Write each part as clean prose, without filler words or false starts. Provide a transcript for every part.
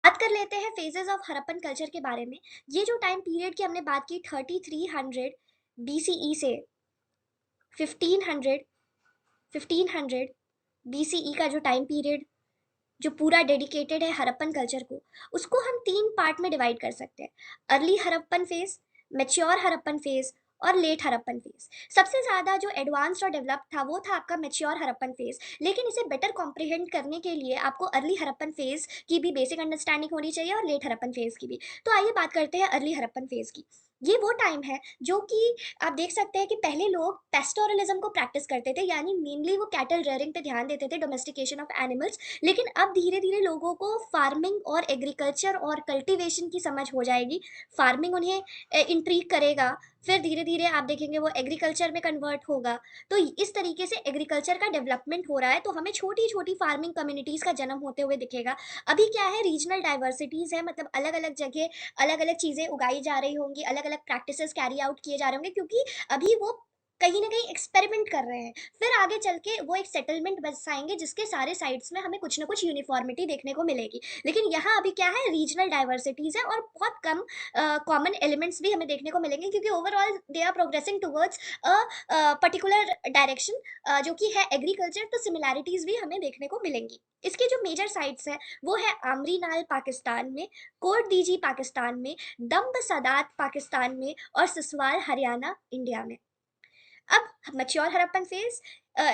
बात कर लेते हैं फेजेस ऑफ हड़प्पन कल्चर के बारे में। ये जो टाइम पीरियड की हमने बात की 3300 बीसीई से 1500 1500 बीसीई का जो टाइम पीरियड जो पूरा डेडिकेटेड है हड़प्पन कल्चर को, उसको हम तीन पार्ट में डिवाइड कर सकते हैं। Early Harappan phase, mature Harappan phase और लेट हड़प्पन फेज। सबसे ज्यादा जो एडवांस्ड और डेवलप था वो था आपका मेच्योर हड़प्पन फेज, लेकिन इसे बेटर कॉम्प्रिहेंड करने के लिए आपको अर्ली हड़प्पन फेज की भी बेसिक अंडरस्टैंडिंग होनी चाहिए और लेट हड़प्पन फेज की भी। तो आइए बात करते हैं अर्ली हड़प्पन फेज की। ये वो टाइम है जो कि आप देख सकते हैं कि पहले लोग पेस्टोरलिज्म को प्रैक्टिस करते थे, यानी मेनली वो कैटल रेयरिंग पे ध्यान देते थे, डोमेस्टिकेशन ऑफ एनिमल्स। लेकिन अब धीरे धीरे लोगों को फार्मिंग और एग्रीकल्चर और कल्टीवेशन की समझ हो जाएगी। फार्मिंग उन्हें इंट्रीग करेगा, फिर धीरे धीरे आप देखेंगे वो एग्रीकल्चर में कन्वर्ट होगा। तो इस तरीके से एग्रीकल्चर का डेवलपमेंट हो रहा है, तो हमें छोटी छोटी फार्मिंग कम्युनिटीज का जन्म होते हुए दिखेगा। अभी क्या है, रीजनल डाइवर्सिटीज है, मतलब अलग अलग जगह अलग अलग चीजें उगाई जा रही होंगी, अलग अलग प्रैक्टिसेस कैरी आउट किए जा रहे होंगे, क्योंकि अभी वो कहीं ना कहीं एक्सपेरिमेंट कर रहे हैं। फिर आगे चल के वो एक सेटलमेंट बसाएंगे जिसके सारे साइड्स में हमें कुछ ना कुछ यूनिफॉर्मिटी देखने को मिलेगी। लेकिन यहाँ अभी क्या है, रीजनल डाइवर्सिटीज है और बहुत कम कॉमन एलिमेंट्स भी हमें देखने को मिलेंगे, क्योंकि overall they are progressing towards a particular direction जो कि है एग्रीकल्चर। तो सिमिलैरिटीज भी हमें देखने को मिलेंगी। इसके जो मेजर साइट्स है वो है आमरी नाल पाकिस्तान में, कोट दीजी पाकिस्तान में, दम्ब सदात पाकिस्तान में और ससवाल हरियाणा इंडिया में। अब मैच्योर हड़प्पन फेज,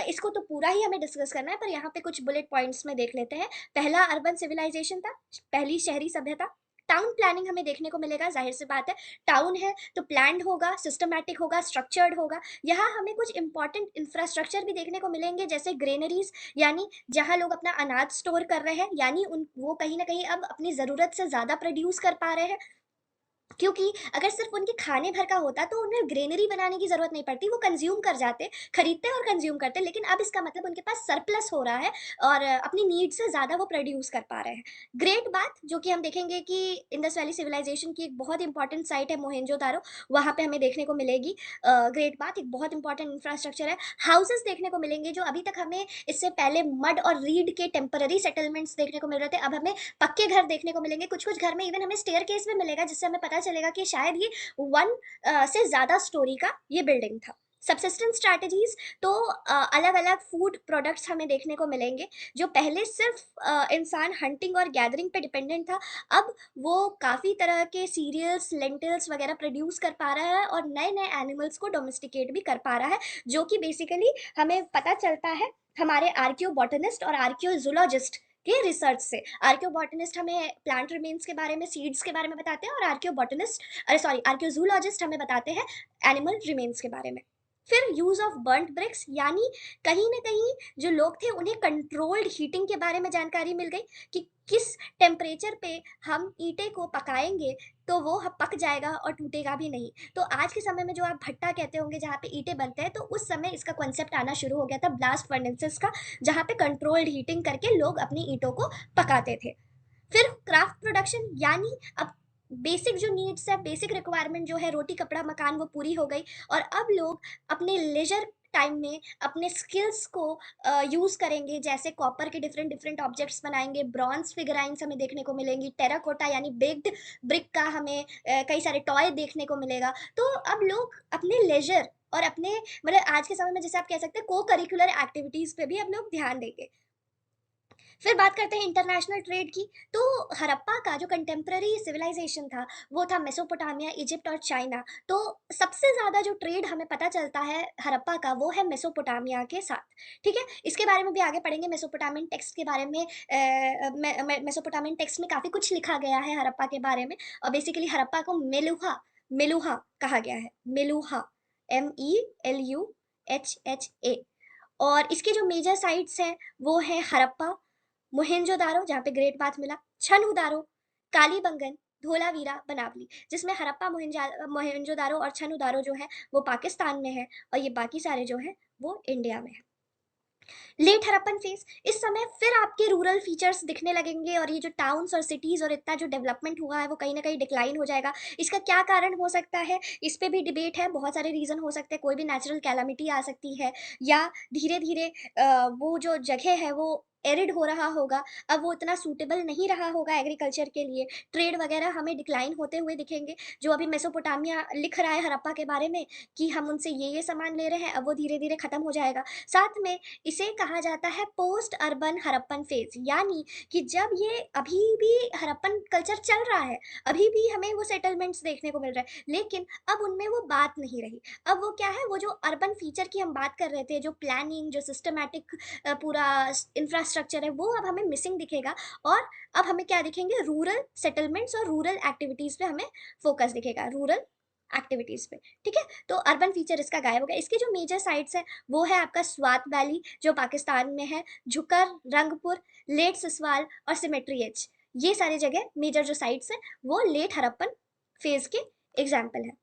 इसको तो पूरा ही हमें डिस्कस करना है, पर यहाँ पे कुछ बुलेट पॉइंट्स में देख लेते हैं। पहला अर्बन सिविलाइजेशन था, पहली शहरी सभ्यता। टाउन प्लानिंग हमें देखने को मिलेगा, जाहिर सी बात है, टाउन है तो प्लान्ड होगा, सिस्टमैटिक होगा, स्ट्रक्चर्ड होगा। यहाँ हमें कुछ इंपॉर्टेंट इंफ्रास्ट्रक्चर भी देखने को मिलेंगे, जैसे ग्रेनरीज, यानी जहाँ लोग अपना अनाज स्टोर कर रहे हैं, यानी उन वो कहीं ना कहीं अब अपनी जरूरत से ज्यादा प्रोड्यूस कर पा रहे हैं। क्योंकि अगर सिर्फ उनके खाने भर का होता तो उन्हें ग्रेनरी बनाने की जरूरत नहीं पड़ती, वो कंज्यूम कर जाते, खरीदते और कंज्यूम करते। लेकिन अब इसका मतलब उनके पास सरप्लस हो रहा है और अपनी नीड से ज्यादा वो प्रोड्यूस कर पा रहे हैं। ग्रेट बात, जो कि हम देखेंगे कि इंडस वैली सिविलाइजेशन की एक बहुत इंपॉर्टेंट साइट है मोहेंजो दारो, वहां पे हमें देखने को मिलेगी ग्रेट बात, एक बहुत इंपॉर्टेंट इंफ्रास्ट्रक्चर है। हाउसेस देखने को मिलेंगे जो अभी तक हमें इससे पहले मड और रीड के टेम्पररी सेटलमेंट्स देखने को मिल रहे थे, अब हमें पक्के घर देखने को मिलेंगे। कुछ कुछ घर में इवन हमें स्टेयर केस भी मिलेगा, जिससे हमें पता चलेगा कि शायद ये वन से ज्यादा स्टोरी का ये बिल्डिंग था। सबसिस्टेंस स्ट्रैटेजीज, तो अलग अलग फूड प्रोडक्ट्स हमें देखने को मिलेंगे। जो पहले सिर्फ इंसान हंटिंग और गैदरिंग पे डिपेंडेंट था, अब वो काफी तरह के सीरियल्स, लेंटिल्स वगैरह प्रोड्यूस कर पा रहा है और नए नए एनिमल्स को डोमेस्टिकेट भी कर पा रहा है। जो कि बेसिकली हमें पता चलता है हमारे आर्कियो बॉटनिस्ट और आर्कियो जूलॉजिस्ट के रिसर्च से। आर्कियोबॉटनिस्ट हमें प्लांट रिमेन्स के बारे में, सीड्स के बारे में बताते हैं, और आर्कियोबॉटनिस्ट, अरे सॉरी, आर्कियोजूलॉजिस्ट हमें बताते हैं एनिमल रिमेन्स के बारे में। फिर यूज ऑफ बर्न्ट ब्रिक्स, यानी कहीं ना कहीं जो लोग थे उन्हें कंट्रोल्ड हीटिंग के बारे में जानकारी मिल गई कि किस टेम्परेचर पे हम ईंटे को पकाएंगे तो वो पक जाएगा और टूटेगा भी नहीं। तो आज के समय में जो आप भट्टा कहते होंगे जहाँ पे ईंटें बनते हैं, तो उस समय इसका कॉन्सेप्ट आना शुरू हो गया था ब्लास्ट फर्नेसेस का, जहाँ पे कंट्रोल्ड हीटिंग करके लोग अपनी ईंटों को पकाते थे। फिर क्राफ्ट प्रोडक्शन, यानी अब बेसिक जो नीड्स है, बेसिक रिक्वायरमेंट जो है, रोटी कपड़ा मकान, वो पूरी हो गई। और अब लोग अपने लेजर टाइम में अपने स्किल्स को यूज करेंगे, जैसे कॉपर के डिफरेंट डिफरेंट ऑब्जेक्ट्स बनाएंगे, ब्रॉन्ज फिगराइंस हमें देखने को मिलेंगी, टेराकोटा यानी बेग्ड ब्रिक का हमें कई सारे टॉय देखने को मिलेगा। तो अब लोग अपने लेजर और अपने, मतलब आज के समय में जैसे आप कह सकते हैं को करिकुलर एक्टिविटीज पे भी अब लोग ध्यान देंगे। फिर बात करते हैं इंटरनेशनल ट्रेड की। तो हड़प्पा का जो कंटेम्प्रेरी सिविलाइजेशन था वो था मेसोपोटामिया, इजिप्ट और चाइना। तो सबसे ज्यादा जो ट्रेड हमें पता चलता है हड़प्पा का वो है मेसोपोटामिया के साथ। ठीक है, इसके बारे में भी आगे पढ़ेंगे, मेसोपोटामियन टेक्स्ट के बारे में। मेसोपोटामियन टेक्स्ट में काफी कुछ लिखा गया है हड़प्पा के बारे में। और बेसिकली हड़प्पा को मेलुहा मेलुहा कहा गया है, मेलुहा, MELUHHA। और इसके जो मेजर साइट्स हैं वो है हड़प्पा, मोहेंजोदारो जहाँ पे ग्रेट बाथ मिला, छनुदारो, कालीबंगन, धोलावीरा, बनावली। जिसमें हड़प्पा, मोहेंजोदारो और छनुदारो जो है वो पाकिस्तान में है, और ये बाकी सारे जो है वो इंडिया में है। लेट हड़प्पन फेज, इस समय फिर आपके रूरल फीचर्स दिखने लगेंगे, और ये जो टाउन्स और सिटीज और इतना जो डेवलपमेंट हुआ है वो कहीं ना कहीं डिक्लाइन हो जाएगा। इसका क्या कारण हो सकता है, इस पे भी डिबेट है, बहुत सारे रीजन हो सकते हैं। कोई भी नेचुरल कैलामिटी आ सकती है, या धीरे धीरे वो जो जगह है वो एरिड हो रहा होगा, अब वो उतना सूटेबल नहीं रहा होगा एग्रीकल्चर के लिए, ट्रेड वगैरह हमें डिक्लाइन होते हुए दिखेंगे। जो अभी मेसोपोटामिया लिख रहा है हड़प्पा के बारे में कि हम उनसे ये सामान ले रहे हैं, अब वो धीरे धीरे खत्म हो जाएगा। साथ में इसे कहा जाता है पोस्ट अर्बन हड़प्पन फेज, यानी कि जब ये अभी भी हड़प्पन कल्चर चल रहा है, अभी भी हमें वो सेटलमेंट्स देखने को मिल रहा है, लेकिन अब उनमें वो बात नहीं रही। अब वो क्या है, वो जो अर्बन फीचर की हम बात कर रहे थे, जो प्लानिंग, जो सिस्टमैटिक पूरा इंफ्रास्ट्रक्चर है, वो अब हमें मिसिंग दिखेगा। और अब हमें क्या दिखेंगे, रूरल सेटलमेंट्स और रूरल एक्टिविटीज पे हमें फोकस दिखेगा, रूरल एक्टिविटीज पे। ठीक है, तो अर्बन फीचर इसका गायब हो गया। इसके जो मेजर साइट्स है वो है आपका स्वात वैली जो पाकिस्तान में है, झुकर, रंगपुर, लेट ससवाल और सिमेट्री एच, ये सारी जगह मेजर जो साइट्स है वो लेट हड़प्पन फेज के एग्जाम्पल है।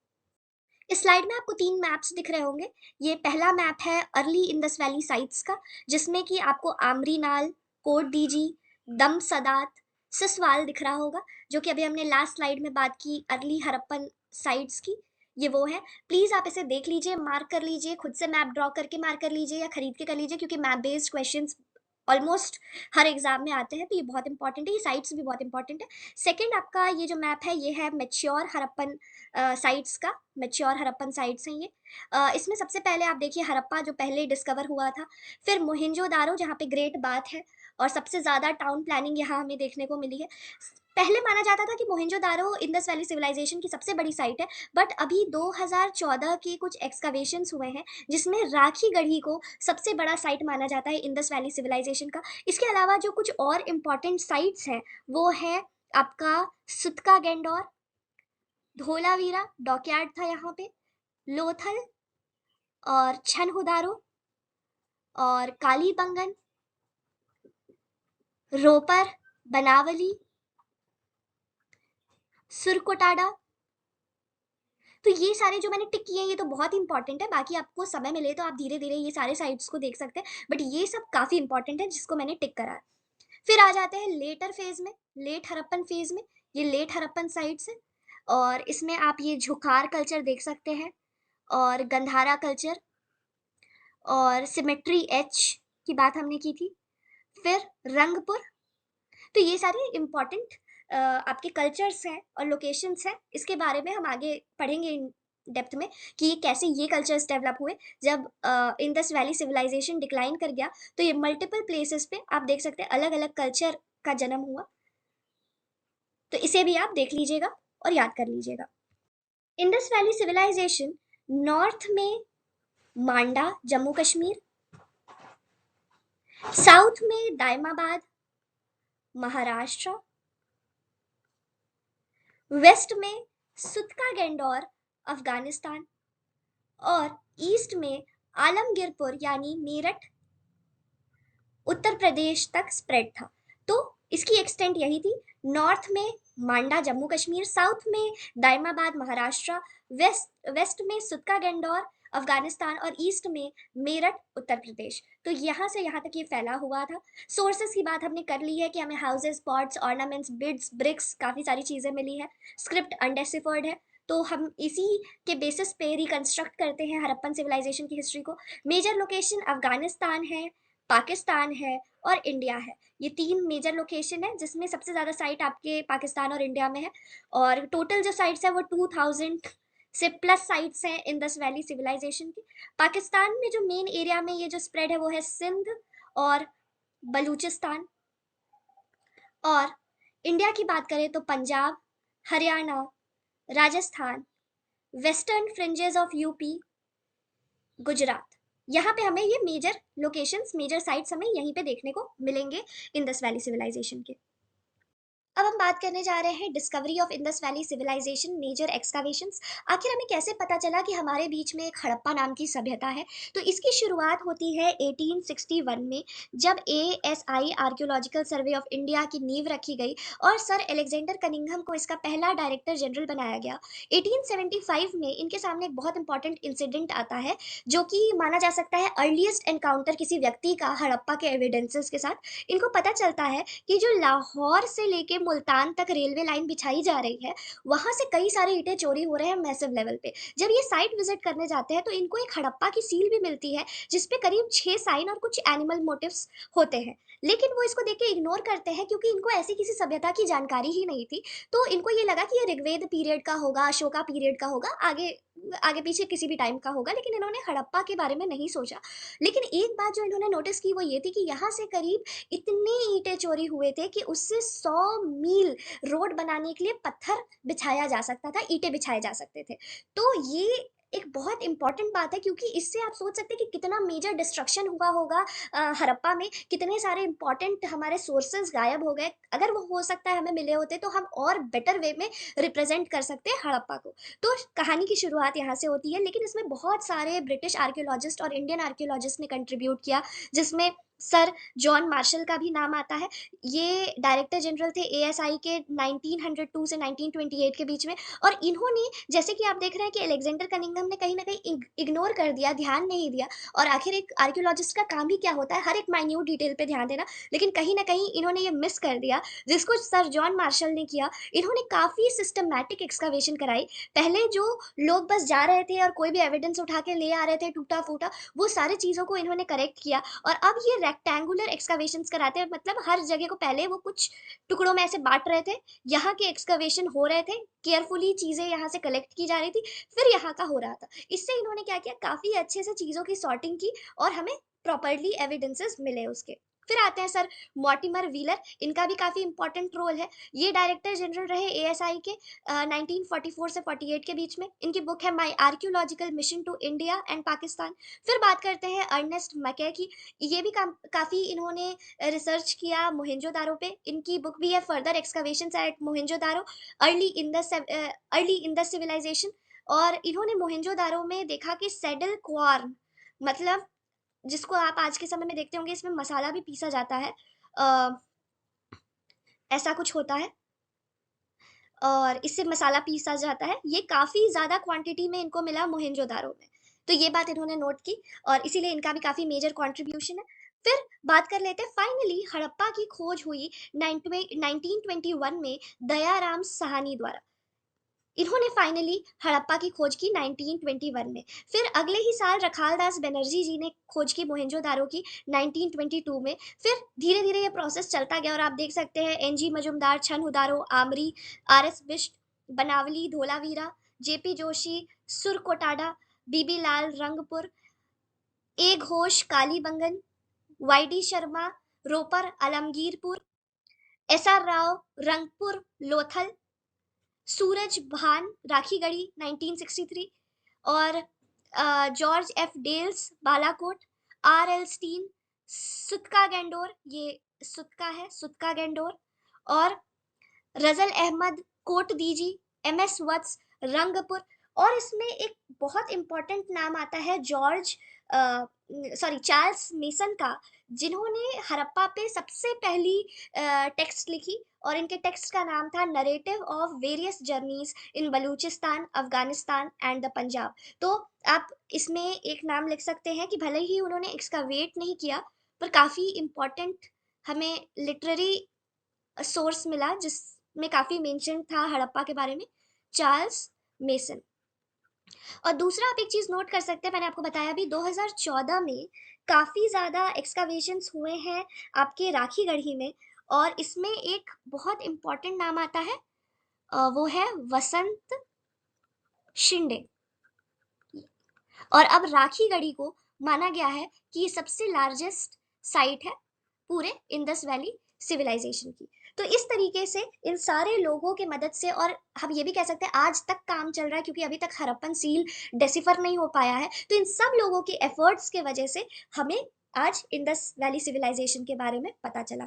इस स्लाइड में आपको 3 मैप्स दिख रहे होंगे। ये पहला मैप है अर्ली इंडस वैली साइट्स का, जिसमें कि आपको आमरी नाल, कोट डीजी, दम सदात, सिसवाल दिख रहा होगा, जो कि अभी हमने लास्ट स्लाइड में बात की अर्ली हड़प्पन साइट्स की, ये वो है। प्लीज आप इसे देख लीजिए, मार्क कर लीजिए, खुद से मैप ड्रॉ करके मार्क कर लीजिए या खरीद के कर लीजिए, क्योंकि मैप बेस्ड क्वेश्चंस ऑलमोस्ट हर एग्जाम में आते हैं, तो ये बहुत इंपॉर्टेंट है, ये साइट्स भी बहुत इंपॉर्टेंट है। सेकंड आपका ये जो मैप है ये है मेच्योर हड़प्पन साइट्स का, मेच्योर हड़प्पन साइट्स हैं ये। इसमें सबसे पहले आप देखिए हड़प्पा जो पहले डिस्कवर हुआ था, फिर मोहिंजोदारो जहाँ पे ग्रेट बात है, और सबसे ज़्यादा टाउन प्लानिंग यहाँ हमें देखने को मिली है। पहले माना जाता था कि मोहिंजोदारो इंडस वैली सिविलाइजेशन की सबसे बड़ी साइट है, बट अभी 2014 के कुछ एक्सकवेशंस हुए हैं जिसमें राखी गढ़ी को सबसे बड़ा साइट माना जाता है इंडस वैली सिविलाइजेशन का। इसके अलावा जो कुछ और इम्पॉर्टेंट साइट्स हैं वो है आपका सुतका गेंडोर, धोलावीरा डॉकयार्ड था यहाँ पे, लोथल और छनहुदारो और कालीबंगन, रोपर, बनावली, सुरकोटाडा। तो ये सारे जो मैंने टिक किए हैं ये तो बहुत इंपॉर्टेंट है, बाकी आपको समय मिले तो आप धीरे धीरे ये सारे साइट्स को देख सकते हैं, बट ये सब काफ़ी इंपॉर्टेंट है जिसको मैंने टिक करा है। फिर आ जाते हैं लेटर फेज में, लेट हड़प्पन फेज में। ये लेट हड़प्पन साइट्स है और इसमें आप ये झुकार कल्चर देख सकते हैं और गंधारा कल्चर और सिमेट्री एच की बात हमने की थी, फिर रंगपुर। तो ये सारे इंपॉर्टेंट आपके कल्चर्स हैं और लोकेशंस हैं, इसके बारे में हम आगे पढ़ेंगे इन डेप्थ में कि ये कैसे ये कल्चर्स डेवलप हुए। जब इंडस वैली सिविलाइजेशन डिक्लाइन कर गया तो ये मल्टीपल प्लेसेस पे आप देख सकते हैं अलग अलग कल्चर का जन्म हुआ, तो इसे भी आप देख लीजिएगा और याद कर लीजिएगा। इंडस वैली सिविलाइजेशन नॉर्थ में मांडा जम्मू कश्मीर, साउथ में दायमाबाद महाराष्ट्र, वेस्ट में सुतका गेंडोर अफगानिस्तान, और ईस्ट में आलमगीरपुर यानी मेरठ उत्तर प्रदेश तक स्प्रेड था। तो इसकी एक्सटेंट यही थी, नॉर्थ में मांडा जम्मू कश्मीर, साउथ में दायमाबाद महाराष्ट्र, वेस्ट में सुतका गेंडोर अफगानिस्तान और ईस्ट में मेरठ उत्तर प्रदेश। तो यहाँ से यहाँ तक ये फैला हुआ था। सोर्सेस की बात हमने कर ली है कि हमें houses, pots, ornaments, beads, bricks, काफ़ी सारी चीज़ें मिली है। स्क्रिप्ट अनडेसिफर्ड है, तो हम इसी के बेसिस पे रिकंस्ट्रक्ट करते हैं हड़प्पन सिविलाइजेशन की हिस्ट्री को। मेजर लोकेशन अफगानिस्तान है, पाकिस्तान है और इंडिया है। ये 3 मेजर लोकेशन है जिसमें सबसे ज़्यादा साइट आपके पाकिस्तान और इंडिया में है, और टोटल जो साइट्स है वो 2000 से प्लस साइट्स हैं इंडस वैली सिविलाइजेशन की। पाकिस्तान में जो मेन एरिया में ये जो स्प्रेड है वो है सिंध और बलूचिस्तान, और इंडिया की बात करें तो Punjab, Haryana, Rajasthan, western fringes of UP, Gujarat. यहाँ पे हमें ये मेजर लोकेशंस, मेजर साइट्स हमें यहीं पे देखने को मिलेंगे इंडस वैली सिविलाइजेशन के। अब हम बात करने जा रहे हैं discovery of Indus valley civilization, major excavations. आखिर हमें कैसे पता चला कि हमारे बीच में एक हड़प्पा नाम की सभ्यता है? तो इसकी शुरुआत होती है 1861 में, जब ASI archaeological survey of India की नींव रखी गई और सर एलेक्जेंडर कनिंघम को इसका पहला डायरेक्टर जनरल बनाया गया। 1875 में इनके सामने एक बहुत इंपॉर्टेंट इंसिडेंट आता है जो कि माना जा सकता है अर्लीस्ट एनकाउंटर किसी व्यक्ति का हड़प्पा के एविडेंसेस के साथ। इनको पता चलता है कि जो लाहौर से लेके मुल्तान तक रेलवे लाइन बिछाई जा रही है, वहां से कई सारे ईंटें चोरी हो रहे हैं मैसिव लेवल पे। जब ये साइट विजिट करने जाते हैं तो इनको एक हड़प्पा की सील भी मिलती है जिसपे करीब 6 साइन और कुछ एनिमल मोटिव्स होते हैं। लेकिन वो इसको देख के इग्नोर करते हैं क्योंकि इनको ऐसी किसी सभ्यता की जानकारी ही नहीं थी। तो इनको ये लगा कि ये ऋग्वेद पीरियड का होगा, अशोका पीरियड का होगा, आगे आगे पीछे किसी भी टाइम का होगा, लेकिन इन्होंने हड़प्पा के बारे में नहीं सोचा। लेकिन एक बात जो इन्होंने नोटिस की वो ये थी कि यहाँ से करीब इतने ईंटें चोरी हुए थे कि उससे 100 मील रोड बनाने के लिए पत्थर बिछाया जा सकता था, ईंटें बिछाए जा सकते थे। तो ये एक बहुत इंपॉर्टेंट बात है क्योंकि इससे आप सोच सकते हैं कि कितना मेजर डिस्ट्रक्शन हुआ होगा हड़प्पा में, कितने सारे इंपॉर्टेंट हमारे सोर्सेज गायब हो गए। अगर वो हो सकता है हमें मिले होते तो हम और बेटर वे में रिप्रेजेंट कर सकते हैं हड़प्पा को। तो कहानी की शुरुआत यहाँ से होती है, लेकिन इसमें बहुत सारे ब्रिटिश आर्कियोलॉजिस्ट और इंडियन आर्कियोलॉजिस्ट ने कंट्रीब्यूट किया, जिसमें सर जॉन मार्शल का भी नाम आता है। ये डायरेक्टर जनरल थे एएसआई के 1902 से 1928 के बीच में। और इन्होंने, जैसे कि आप देख रहे हैं कि अलेक्जेंडर कनिंघम ने कहीं ना कहीं इग्नोर कर दिया, ध्यान नहीं दिया। और आखिर एक आर्कियोलॉजिस्ट का काम ही क्या होता है, हर एक माइन्यूट डिटेल पे ध्यान देना, लेकिन कहीं ना कहीं इन्होंने ये मिस कर दिया, जिसको सर जॉन मार्शल ने किया। इन्होंने काफी सिस्टमैटिक एक्सकवेशन कराई। पहले जो लोग बस जा रहे थे और कोई भी एविडेंस उठा के ले आ रहे थे टूटा फूटा, वो सारी चीजों को इन्होंने करेक्ट किया। और अब ये रेक्टेंगुलर एक्सकवेशंस कराते हैं, मतलब हर जगह को पहले वो कुछ टुकड़ों में ऐसे बांट रहे थे, यहाँ के एक्सकवेशन हो रहे थे, केयरफुली चीजें यहाँ से कलेक्ट की जा रही थी, फिर यहाँ का हो रहा था। इससे इन्होंने क्या किया, काफी अच्छे से चीजों की सॉर्टिंग की और हमें प्रॉपरली एविडेंसेस मिले उसके। फिर आते हैं सर मॉर्टिमर व्हीलर, इनका भी काफी इंपॉर्टेंट रोल है। ये डायरेक्टर जनरल रहे एएसआई के 1944 से 48 के बीच में। इनकी बुक है my archaeological mission to India and Pakistan. फिर बात करते हैं अर्नेस्ट मैके की। ये भी काफी इन्होंने रिसर्च किया मोहेंजोदारो पे। इनकी बुक भी है further excavations at Mohenjodaro, early in the civilization. और इन्होंने मोहेंजोदारो में देखा कि सेडल क्वार्न, मतलब जिसको आप आज के समय में देखते होंगे इसमें मसाला भी पीसा जाता है, अ, ऐसा कुछ होता है, और इससे मसाला पीसा जाता है। ये काफ़ी ज़्यादा क्वांटिटी में इनको मिला मोहेंजोदारो में। तो ये बात इन्होंने नोट की और इसीलिए इनका भी काफ़ी मेजर कंट्रीब्यूशन है। फिर बात कर लेते हैं, फाइनली हड़प्पा की खोज हुई 1921 में दयाराम साहनी द्वारा। इन्होंने फाइनली हड़प्पा की खोज की 1921 में। फिर अगले ही साल रखालदास बनर्जी जी ने खोज की मोहेंजोदारो की 1922 में। फिर धीरे धीरे ये प्रोसेस चलता गया और आप देख सकते हैं NG Majumdar, Chanhudaro, Amri, RS Bisht, Banawali, Dholavira, JP Joshi, Surkotada, BB Lal Rangpur, A Ghosh Kalibangan, YD Sharma Ropar Alamgirpur, S R Rao Rangpur Lothal, Suraj Bhan Rakhigarhi 1963, और George F Dales Balakot, R L Stein Sutka Gendor, ये सुतका है, सुतका गेंडोर, और रजल अहमद कोट दीजी, एम एस वत्स रंगपुर। और इसमें एक बहुत इंपॉर्टेंट नाम आता है जॉर्ज, सॉरी चार्ल्स मेसन का, जिन्होंने हड़प्पा पे सबसे पहली टेक्स्ट लिखी। और इनके टेक्स्ट का नाम था narrative of various journeys in Balochistan, Afghanistan and the Punjab. तो आप इसमें एक नाम लिख सकते हैं कि भले ही उन्होंने एक्सकावेट नहीं किया, पर काफ़ी इम्पॉर्टेंट हमें लिटरेरी सोर्स मिला जिसमें काफ़ी मेंशन था हड़प्पा के बारे में, चार्ल्स मेसन। और दूसरा आप एक चीज़ नोट कर सकते हैं, मैंने आपको बताया भी 2014 में काफ़ी ज़्यादा एक्सकावेशंस हुए हैं आपके राखीगढ़ी में। और इसमें एक बहुत इम्पॉर्टेंट नाम आता है, वो है वसंत शिंदे। और अब राखीगढ़ी को माना गया है कि ये सबसे लार्जेस्ट साइट है पूरे इंडस वैली सिविलाइजेशन की। तो इस तरीके से इन सारे लोगों के मदद से, और हम ये भी कह सकते हैं आज तक काम चल रहा है क्योंकि अभी तक हड़प्पन सील डेसिफर नहीं हो पाया है, तो इन सब लोगों के एफर्ट्स के वजह से हमें आज इंडस वैली सिविलाइजेशन के बारे में पता चला।